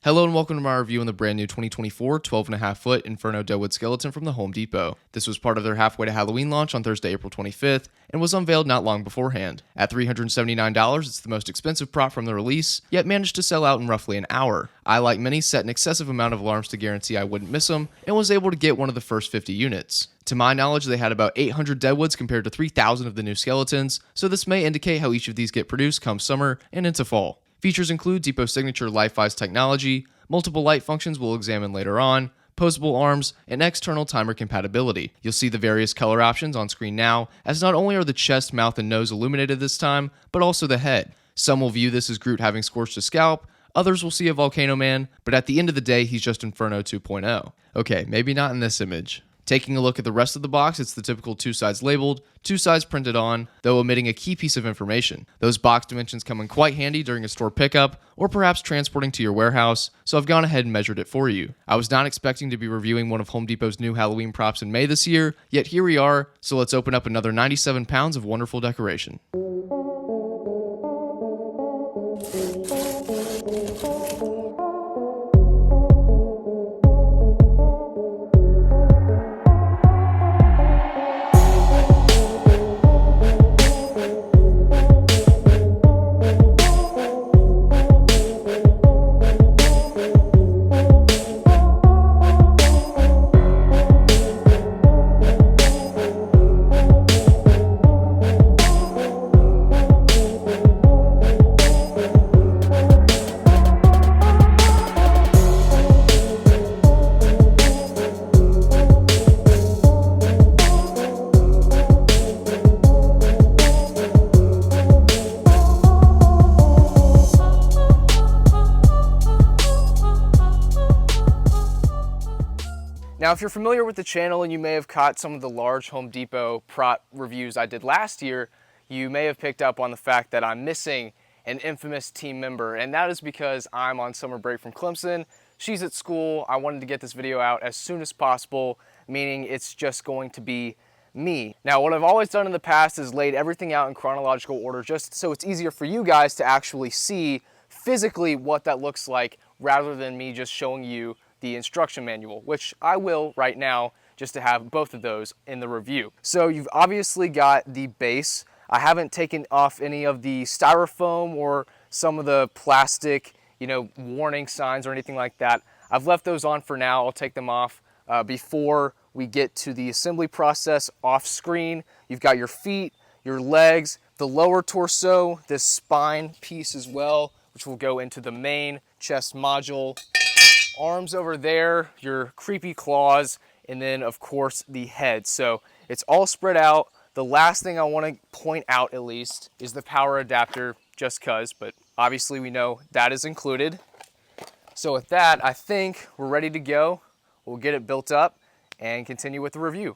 Hello and welcome to my review on the brand new 2024 12.5 foot Inferno Deadwood skeleton from the Home Depot. This was part of their halfway to Halloween launch on Thursday, April 25th, and was unveiled not long beforehand. At $379, it's the most expensive prop from the release, yet managed to sell out in roughly an hour. I, like many, set an excessive amount of alarms to guarantee I wouldn't miss them, and was able to get one of the first 50 units. To my knowledge, they had about 800 Deadwoods compared to 3,000 of the new skeletons, so this may indicate how each of these get produced come summer and into fall. Features include Depot Signature Life-Wise technology, multiple light functions we'll examine later on, posable arms, and external timer compatibility. You'll see the various color options on screen now, as not only are the chest, mouth, and nose illuminated this time, but also the head. Some will view this as Groot having scorched his scalp, others will see a Volcano Man, but at the end of the day, he's just Inferno 2.0. Okay, maybe not in this image. Taking a look at the rest of the box, it's the typical 2 sides labeled, 2 sides printed on, though omitting a key piece of information. Those box dimensions come in quite handy during a store pickup, or perhaps transporting to your warehouse, so I've gone ahead and measured it for you. I was not expecting to be reviewing one of Home Depot's new Halloween props in May this year, yet here we are, so let's open up another 97 pounds of wonderful decoration. Now, if you're familiar with the channel and you may have caught some of the large Home Depot prop reviews I did last year, you may have picked up on the fact that I'm missing an infamous team member, and that is because I'm on summer break from Clemson. She's at school. I wanted to get this video out as soon as possible, meaning it's just going to be me. Now, what I've always done in the past is laid everything out in chronological order just so it's easier for you guys to actually see physically what that looks like rather than me just showing you the instruction manual, which I will right now just to have both of those in the review. So you've obviously got the base. I haven't taken off any of the styrofoam or some of the plastic, warning signs or anything like that. I've left those on for now. I'll take them off before we get to the assembly process off screen. You've got your feet, your legs, the lower torso, this spine piece as well, which will go into the main chest module. Arms over there, your creepy claws, and then of course the head. So it's all spread out. The last thing I want to point out at least is the power adapter, just cause, but obviously we know that is included. So with that, I think we're ready to go. We'll get it built up and continue with the review.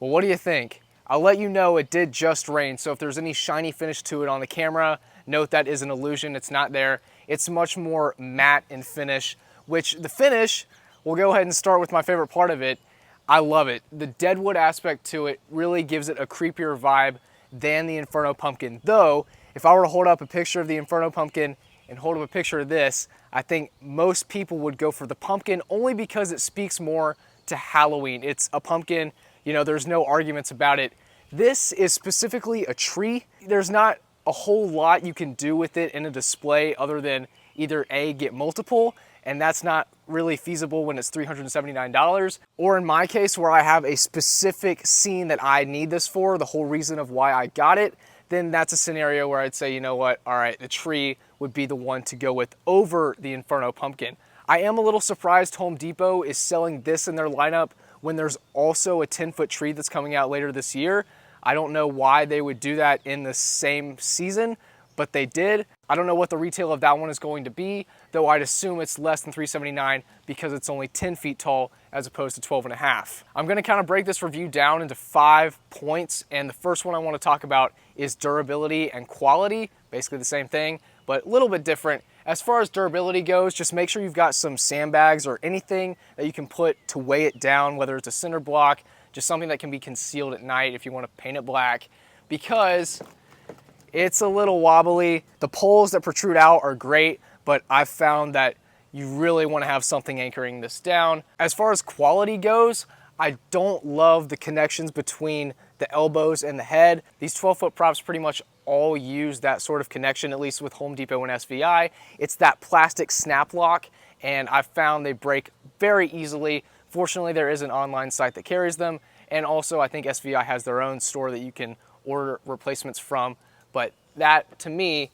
But what do you think? I'll let you know it did just rain, so if there's any shiny finish to it on the camera, note that is an illusion, it's not there. It's much more matte in finish, which the finish, we'll go ahead and start with my favorite part of it. I love it. The deadwood aspect to it really gives it a creepier vibe than the Inferno pumpkin. Though, if I were to hold up a picture of the Inferno pumpkin and hold up a picture of this, I think most people would go for the pumpkin only because it speaks more to Halloween. It's a pumpkin, you know, there's no arguments about it. This is specifically a tree. There's not a whole lot you can do with it in a display other than either A, get multiple, and that's not really feasible when it's $379, or in my case where I have a specific scene that I need this for, the whole reason of why I got it, then that's a scenario where I'd say, you know what, all right, the tree would be the one to go with over the Inferno pumpkin. I am a little surprised Home Depot is selling this in their lineup when there's also a 10-foot tree that's coming out later this year. I don't know why they would do that in the same season, but they did. I don't know what the retail of that one is going to be, though I'd assume it's less than $379 because it's only 10 feet tall as opposed to 12.5. I'm gonna kind of break this review down into 5 points, and the first one I want to talk about is durability and quality, basically the same thing, but a little bit different. As far as durability goes, just make sure you've got some sandbags or anything that you can put to weigh it down, whether it's a cinder block, just something that can be concealed at night if you want to paint it black, because it's a little wobbly. The poles that protrude out are great, but I've found that you really want to have something anchoring this down. As far as quality goes, I don't love the connections between the elbows and the head. These 12-foot props pretty much all use that sort of connection, at least with Home Depot and SVI. It's that plastic snap lock, and I've found they break very easily. Fortunately, there is an online site that carries them, and also I think SVI has their own store that you can order replacements from, but that, to me,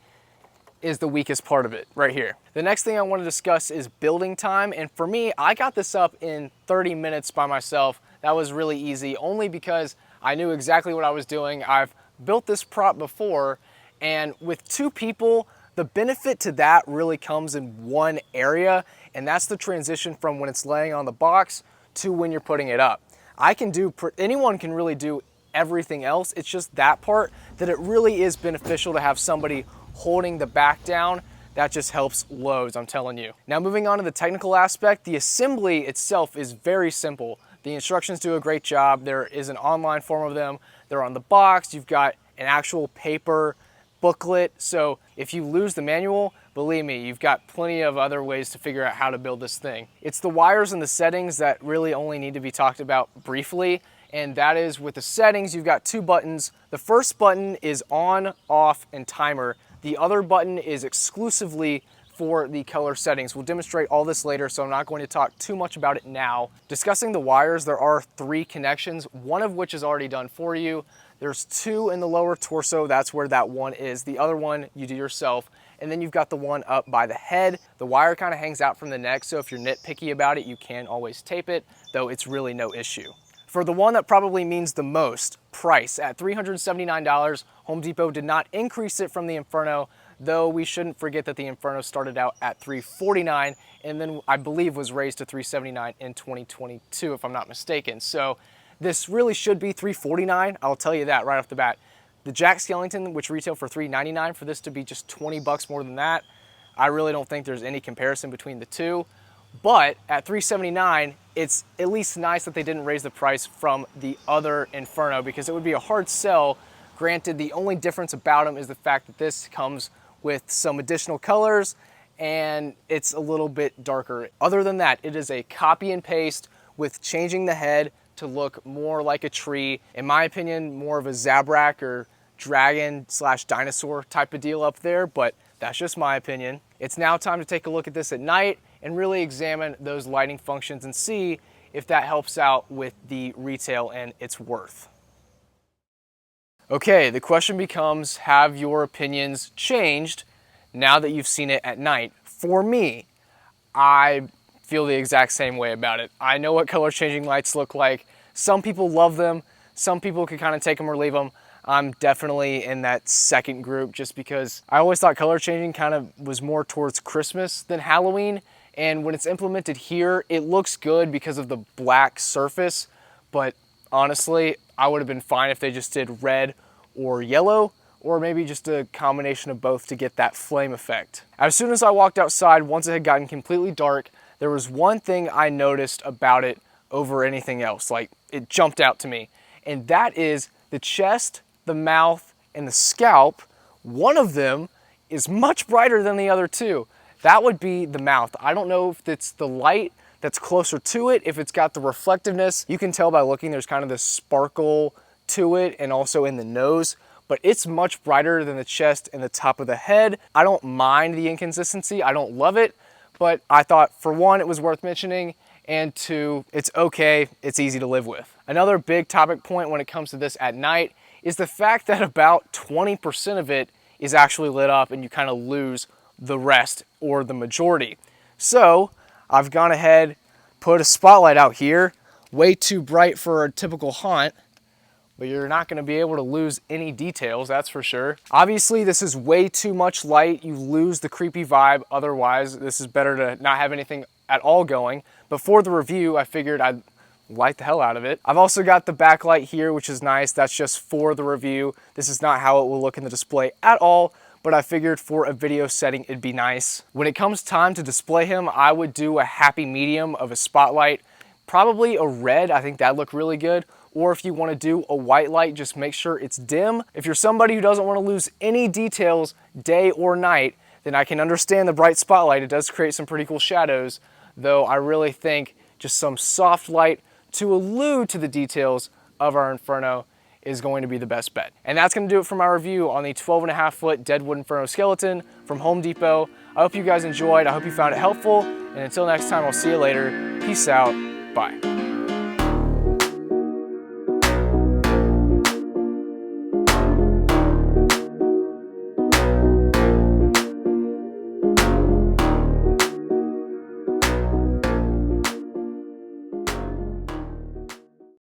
is the weakest part of it right here. The next thing I want to discuss is building time, and for me, I got this up in 30 minutes by myself. That was really easy, only because I knew exactly what I was doing. I've built this prop before, and with 2 people, the benefit to that really comes in one area, and that's the transition from when it's laying on the box to when you're putting it up. Anyone can really do everything else. It's just that part that it really is beneficial to have somebody holding the back down. That just helps loads, I'm telling you. Now moving on to the technical aspect, the assembly itself is very simple. The instructions do a great job. There is an online form of them. They're on the box. You've got an actual paper booklet. So if you lose the manual, believe me, you've got plenty of other ways to figure out how to build this thing. It's the wires and the settings that really only need to be talked about briefly. And that is, with the settings, you've got 2 buttons. The first button is on, off, and timer. The other button is exclusively for the color settings. We'll demonstrate all this later, so I'm not going to talk too much about it now. Discussing the wires, there are 3 connections, one of which is already done for you. There's 2 in the lower torso, that's where that one is. The other one you do yourself. And then you've got the one up by the head. The wire kind of hangs out from the neck, so if you're nitpicky about it, you can always tape it, though it's really no issue. For the one that probably means the most, price. At $379, Home Depot did not increase it from the Inferno, though we shouldn't forget that the Inferno started out at $349 and then I believe was raised to $379 in 2022, if I'm not mistaken. So this really should be $349, I'll tell you that right off the bat. The Jack Skellington, which retailed for $399, for this to be just 20 bucks more than that, I really don't think there's any comparison between the two. But at $379, it's at least nice that they didn't raise the price from the other Inferno, because it would be a hard sell. Granted, the only difference about them is the fact that this comes with some additional colors and it's a little bit darker. Other than that, it is a copy and paste with changing the head to look more like a tree. In my opinion, more of a Zabrak or dragon / dinosaur type of deal up there, but that's just my opinion. It's now time to take a look at this at night and really examine those lighting functions and see if that helps out with the retail and its worth. Okay, the question becomes, have your opinions changed now that you've seen it at night? For me, I feel the exact same way about it. I know what color changing lights look like. Some people love them. Some people can kind of take them or leave them. I'm definitely in that second group, just because I always thought color changing kind of was more towards Christmas than Halloween. And when it's implemented here, it looks good because of the black surface. But honestly, I would have been fine if they just did red or yellow, or maybe just a combination of both to get that flame effect. As soon as I walked outside, once it had gotten completely dark, there was one thing I noticed about it over anything else. Like, it jumped out to me. And that is the chest, the mouth, and the scalp. One of them is much brighter than the other two. That would be the mouth. I don't know if it's the light that's closer to it, if it's got the reflectiveness. You can tell by looking, there's kind of this sparkle to it, and also in the nose, but it's much brighter than the chest and the top of the head. I don't mind the inconsistency, I don't love it, but I thought, for one, it was worth mentioning, and two, it's okay, it's easy to live with. Another big topic point when it comes to this at night is the fact that about 20% of it is actually lit up and you kind of lose the rest or the majority. So I've gone ahead, put a spotlight out here, way too bright for a typical hunt, but you're not going to be able to lose any details, that's for sure. Obviously, this is way too much light. You lose the creepy vibe. Otherwise, this is better to not have anything at all going. But for the review, I figured I'd light the hell out of it. I've also got the backlight here, which is nice. That's just for the review. This is not how it will look in the display at all, but I figured for a video setting, it'd be nice. When it comes time to display him, I would do a happy medium of a spotlight, probably a red. I think that'd look really good. Or if you want to do a white light, just make sure it's dim. If you're somebody who doesn't want to lose any details day or night, then I can understand the bright spotlight. It does create some pretty cool shadows, though I really think just some soft light to allude to the details of our Inferno is going to be the best bet. And that's going to do it for my review on the 12.5 foot Deadwood Inferno skeleton from Home Depot. I hope you guys enjoyed. I hope you found it helpful. And until next time, I'll see you later. Peace out. Bye.